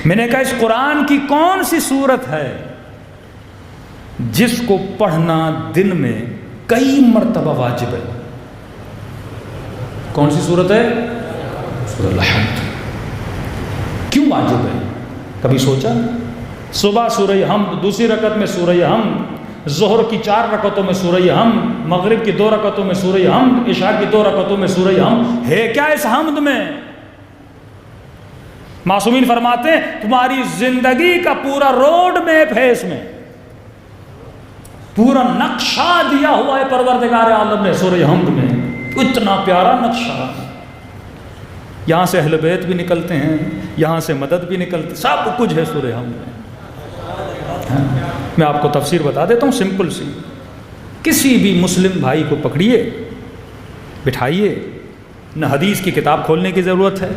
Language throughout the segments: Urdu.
میں نے کہا اس قرآن کی کون سی سورت ہے جس کو پڑھنا دن میں کئی مرتبہ واجب ہے؟ کون سی سورت ہے؟ سورۃ الحمد۔ کیوں واجب ہے؟ کبھی سوچا؟ صبح سورہ حمد، دوسری رکعت میں سورہ حمد، ظہر کی 4 رکعتوں میں سورہ حمد، مغرب کی 2 رکعتوں میں سورہ حمد، عشاء کی 2 رکعتوں میں سورہ حمد۔ ہے کیا اس حمد میں؟ معصومین فرماتے ہیں تمہاری زندگی کا پورا روڈ میپ ہے، اس میں پورا نقشہ دیا ہوا ہے پروردگار عالم نے سورہ حمد میں۔ اتنا پیارا نقشہ، یہاں سے اہل بیت بھی نکلتے ہیں، یہاں سے مدد بھی نکلتی، سب کچھ ہے سورہ حمد میں۔ میں آپ کو تفسیر بتا دیتا ہوں سمپل سی۔ کسی بھی مسلم بھائی کو پکڑیے، بٹھائیے، نہ حدیث کی کتاب کھولنے کی ضرورت ہے،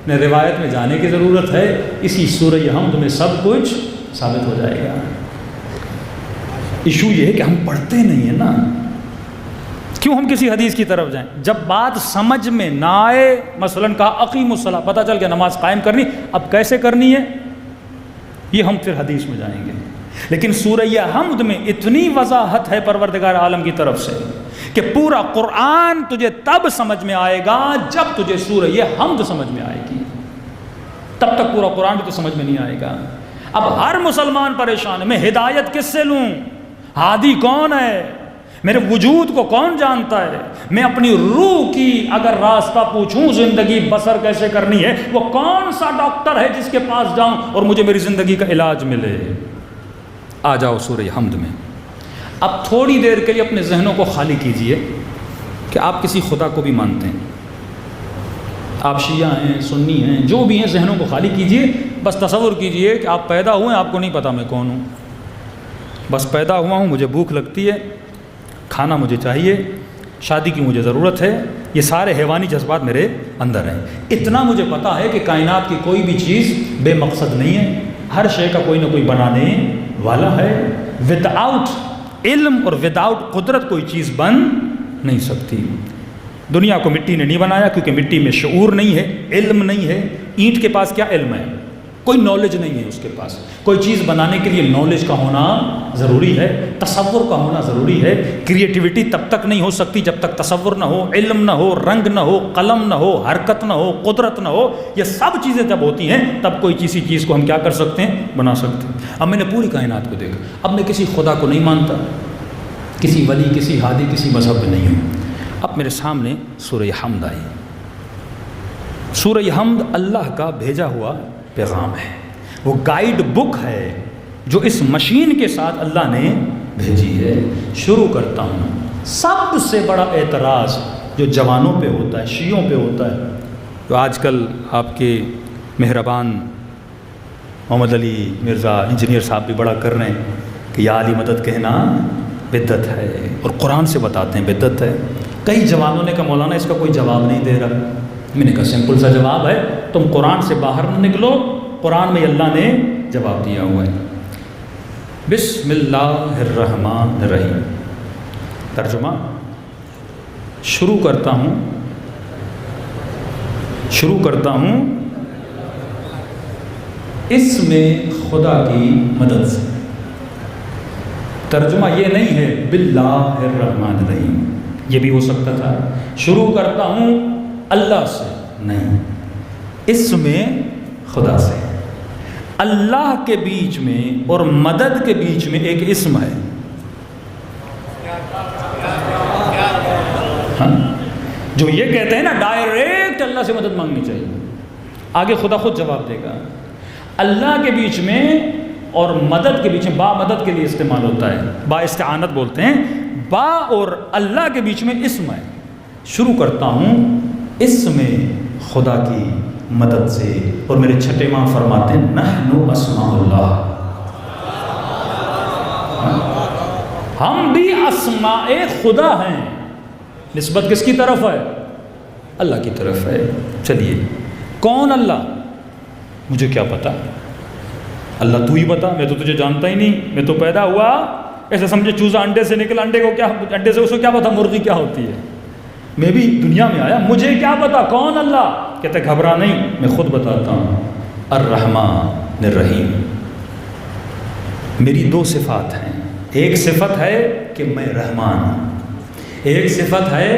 نہ روایت میں جانے کی ضرورت ہے، اسی سورہ حمد میں سب کچھ ثابت ہو جائے گا۔ ایشو یہ ہے کہ ہم پڑھتے نہیں ہیں نا۔ کیوں ہم کسی حدیث کی طرف جائیں؟ جب بات سمجھ میں نہ آئے، مثلاً کہا اقیم الصلاۃ، پتہ چل گیا نماز قائم کرنی، اب کیسے کرنی ہے یہ ہم پھر حدیث میں جائیں گے۔ لیکن سورہ حمد میں اتنی وضاحت ہے پروردگار عالم کی طرف سے کہ پورا قرآن تجھے تب سمجھ میں آئے گا جب تجھے سورہ حمد سمجھ میں آئے گی، تب تک پورا قرآن بھی تو سمجھ میں نہیں آئے گا۔ اب ہر مسلمان پریشان ہے، میں ہدایت کس سے لوں؟ ہادی کون ہے؟ میرے وجود کو کون جانتا ہے؟ میں اپنی روح کی اگر راستہ پوچھوں زندگی بسر کیسے کرنی ہے، وہ کون سا ڈاکٹر ہے جس کے پاس جاؤں اور مجھے میری زندگی کا علاج ملے؟ آ جاؤ سورہ حمد میں۔ اب تھوڑی دیر کے لیے اپنے ذہنوں کو خالی کیجئے کہ آپ کسی خدا کو بھی مانتے ہیں، آپ شیعہ ہیں، سنی ہیں، جو بھی ہیں، ذہنوں کو خالی کیجئے۔ بس تصور کیجئے کہ آپ پیدا ہوئے ہیں، آپ کو نہیں پتا میں کون ہوں، بس پیدا ہوا ہوں، مجھے بھوک لگتی ہے، کھانا مجھے چاہیے، شادی کی مجھے ضرورت ہے، یہ سارے حیوانی جذبات میرے اندر ہیں۔ اتنا مجھے پتا ہے کہ کائنات کی کوئی بھی چیز بے مقصد نہیں ہے، ہر شے کا کوئی نہ کوئی بنانے والا ہے۔ ود آؤٹ علم اور ود آؤٹ قدرت کوئی چیز بن نہیں سکتی۔ دنیا کو مٹی نے نہیں بنایا کیونکہ مٹی میں شعور نہیں ہے، علم نہیں ہے۔ اینٹ کے پاس کیا علم ہے؟ کوئی نالج نہیں ہے اس کے پاس۔ کوئی چیز بنانے کے لیے نالج کا ہونا ضروری ہے، تصور کا ہونا ضروری ہے۔ کریٹیوٹی تب تک نہیں ہو سکتی جب تک تصور نہ ہو، علم نہ ہو، رنگ نہ ہو، قلم نہ ہو، حرکت نہ ہو، قدرت نہ ہو۔ یہ سب چیزیں جب ہوتی ہیں تب کوئی کسی چیز کو ہم کیا کر سکتے ہیں؟ بنا سکتے ہیں۔ اب میں نے پوری کائنات کو دیکھا، اب میں کسی خدا کو نہیں مانتا، کسی ولی، کسی ہادی، کسی مذہب میں نہیں ہوں۔ اب میرے سامنے سورہ حمد آئی۔ سورہ حمد اللہ کا بھیجا ہوا پیغام ہے، وہ گائیڈ بک ہے جو اس مشین کے ساتھ اللہ نے بھیجی ہے۔ شروع کرتا ہوں۔ سب سے بڑا اعتراض جو جوانوں پہ ہوتا ہے، شیعوں پہ ہوتا ہے، جو آج کل آپ کے مہربان محمد علی مرزا انجینئر صاحب بھی بڑا کر رہے ہیں کہ یا علی مدد کہنا بدعت ہے، اور قرآن سے بتاتے ہیں بدعت ہے۔ کئی جوانوں نے کہا مولانا اس کا کوئی جواب نہیں دے رہا۔ میں نے کہا سمپل سا جواب ہے، تم قرآن سے باہر نہ نکلو، قرآن میں اللہ نے جواب دیا ہوا ہے۔ بسم اللہ الرحمن الرحیم۔ ترجمہ شروع کرتا ہوں اس میں خدا کی مدد سے۔ ترجمہ یہ نہیں ہے باللہ الرحمن الرحیم، یہ بھی ہو سکتا تھا۔ شروع کرتا ہوں اللہ سے، نہیں، اس میں خدا سے۔ اللہ کے بیچ میں اور مدد کے بیچ میں ایک اسم ہے، جو یہ کہتے ہیں نا ڈائریکٹ اللہ سے مدد مانگنی چاہیے، آگے خدا خود جواب دے گا۔ اللہ کے بیچ میں اور مدد کے بیچ میں، با مدد کے لیے استعمال ہوتا ہے، با استعانت بولتے ہیں، با اور اللہ کے بیچ میں اسم ہے۔ شروع کرتا ہوں اس میں خدا کی مدد سے، اور میرے چھٹے ماں فرماتے ہیں نحن اسماء اللہ، ہم بھی اسماء خدا ہیں۔ نسبت کس کی طرف ہے؟ اللہ کی طرف ہے۔ چلیے، کون اللہ؟ مجھے کیا پتا، اللہ تو ہی بتا، میں تو تجھے جانتا ہی نہیں، میں تو پیدا ہوا ایسے سمجھے چوزا انڈے سے نکلا، انڈے سے اس کو کیا پتا مرغی کیا ہوتی ہے، میں بھی دنیا میں آیا، مجھے کیا پتا کون اللہ؟ کہتے گھبرا نہیں، میں خود بتاتا ہوں۔ الرحمن الرحیم۔ میری دو صفات ہیں، ایک صفت ہے کہ میں رحمان ہوں، ایک صفت ہے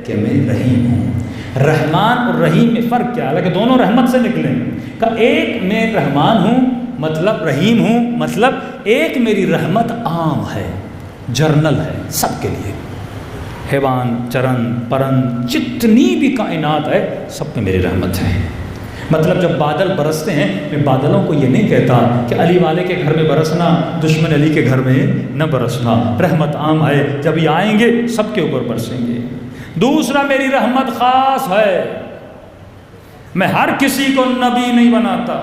کہ میں رحیم ہوں۔ رحمان اور رحیم میں فرق کیا ہے؟ حالانکہ دونوں رحمت سے نکلے ہیں، کہ ایک میں رحمان ہوں مطلب رحیم ہوں، مطلب ایک میری رحمت عام ہے، جرنل ہے، سب کے لیے، حیوان چرند پرند جتنی بھی کائنات ہے سب پہ میری رحمت ہے۔ مطلب جب بادل برستے ہیں، میں بادلوں کو یہ نہیں کہتا کہ علی والے کے گھر میں برسنا، دشمن علی کے گھر میں نہ برسنا، رحمت عام ہے، جب یہ آئیں گے سب کے اوپر برسیں گے۔ دوسرا، میری رحمت خاص ہے، میں ہر کسی کو نبی نہیں بناتا،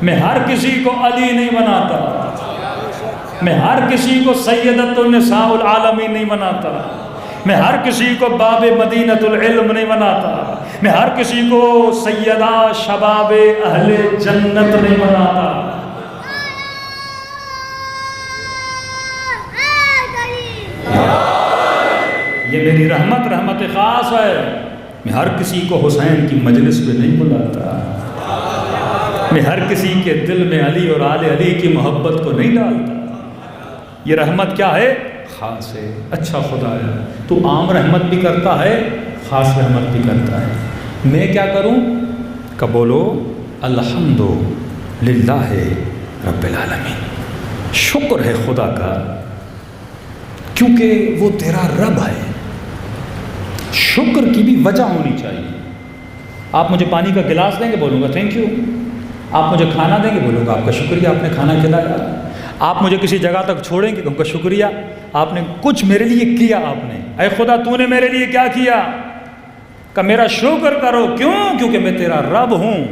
میں ہر کسی کو علی نہیں بناتا، میں ہر کسی کو سیدۃ النساء العالمین نہیں بناتا، میں ہر کسی کو باب مدینۃ العلم نہیں بناتا، میں ہر کسی کو سیدہ شباب اہل جنت نہیں بناتا۔ یہ میری رحمت خاص ہے، میں ہر کسی کو حسین کی مجلس پہ نہیں بلاتا، میں ہر کسی کے دل میں علی اور آل علی کی محبت کو نہیں ڈالتا۔ یہ رحمت کیا ہے؟ خاص ہے۔ اچھا خدا ہے، تو عام رحمت بھی کرتا ہے، خاص رحمت بھی کرتا ہے، میں کیا کروں؟ کہ بولو الحمدللہ رب العالمین، شکر ہے خدا کا، کیونکہ وہ تیرا رب ہے۔ شکر کی بھی وجہ ہونی چاہیے۔ آپ مجھے پانی کا گلاس دیں گے، بولوں گا تھینک یو۔ آپ مجھے کھانا دیں گے، بولوں گا آپ کا شکریہ، آپ نے کھانا کھلایا۔ آپ مجھے کسی جگہ تک چھوڑیں گے، کہوں گا شکریہ، آپ نے کچھ میرے لیے کیا، آپ نے، اے خدا تو نے میرے لیے کیا کیا؟ کہ میرا شکر کرو، کیوں؟ کیونکہ میں تیرا رب ہوں۔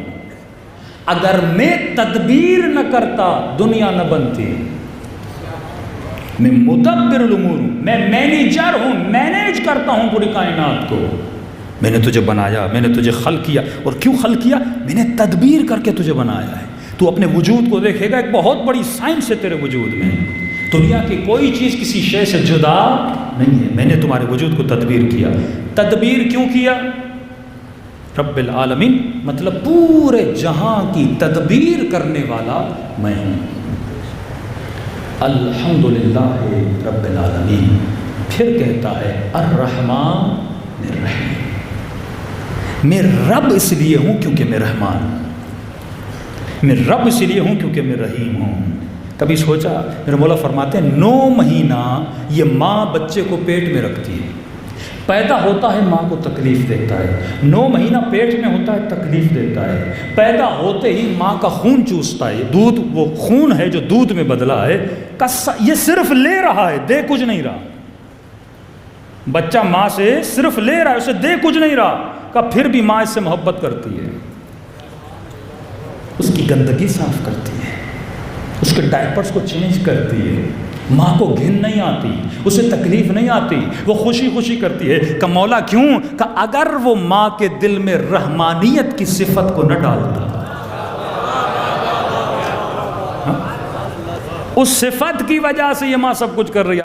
اگر میں تدبیر نہ کرتا دنیا نہ بنتی۔ میں مدبر الامور ہوں، میں مینیجر ہوں، مینیج کرتا ہوں پوری کائنات کو۔ میں نے تجھے بنایا، میں نے تجھے خلق کیا، اور کیوں خلق کیا؟ میں نے تدبیر کر کے تجھے بنایا ہے۔ تو اپنے وجود کو دیکھے گا، ایک بہت بڑی سائنس ہے تیرے وجود میں، دنیا کی کوئی چیز کسی شے سے جدا نہیں ہے۔ میں نے تمہارے وجود کو تدبیر کیا۔ تدبیر کیوں کیا؟ رب العالمین، مطلب پورے جہاں کی تدبیر کرنے والا میں ہوں۔ الحمدللہ رب العالمین، پھر کہتا ہے الرحمن الرحیم، میں رب اس لیے ہوں کیونکہ میں رحمان ہوں، میں رب اس لیے ہوں کیونکہ میں رحیم ہوں۔ کبھی سوچا؟ میرے مولا فرماتے ہیں 9 مہینہ یہ ماں بچے کو پیٹ میں رکھتی ہے، پیدا ہوتا ہے ماں کو تکلیف دیتا ہے، 9 مہینہ پیٹ میں ہوتا ہے، تکلیف دیتا ہے، پیدا ہوتے ہی ماں کا خون چوستا ہے، دودھ وہ خون ہے جو دودھ میں بدلا ہے، یہ صرف لے رہا ہے، دے کچھ نہیں رہا۔ بچہ ماں سے صرف لے رہا ہے، اسے دے کچھ نہیں رہا، کہ پھر بھی ماں اس سے محبت کرتی ہے، اس کی گندگی صاف کرتی ہے، اس کے ڈائپرز کو چینج کرتی ہے، ماں کو گھن نہیں آتی، اسے تکلیف نہیں آتی، وہ خوشی خوشی کرتی ہے۔ کہ مولا کیوں؟ کہ اگر وہ ماں کے دل میں رحمانیت کی صفت کو نہ ڈالتا، اس صفت کی وجہ سے یہ ماں سب کچھ کر رہی ہے۔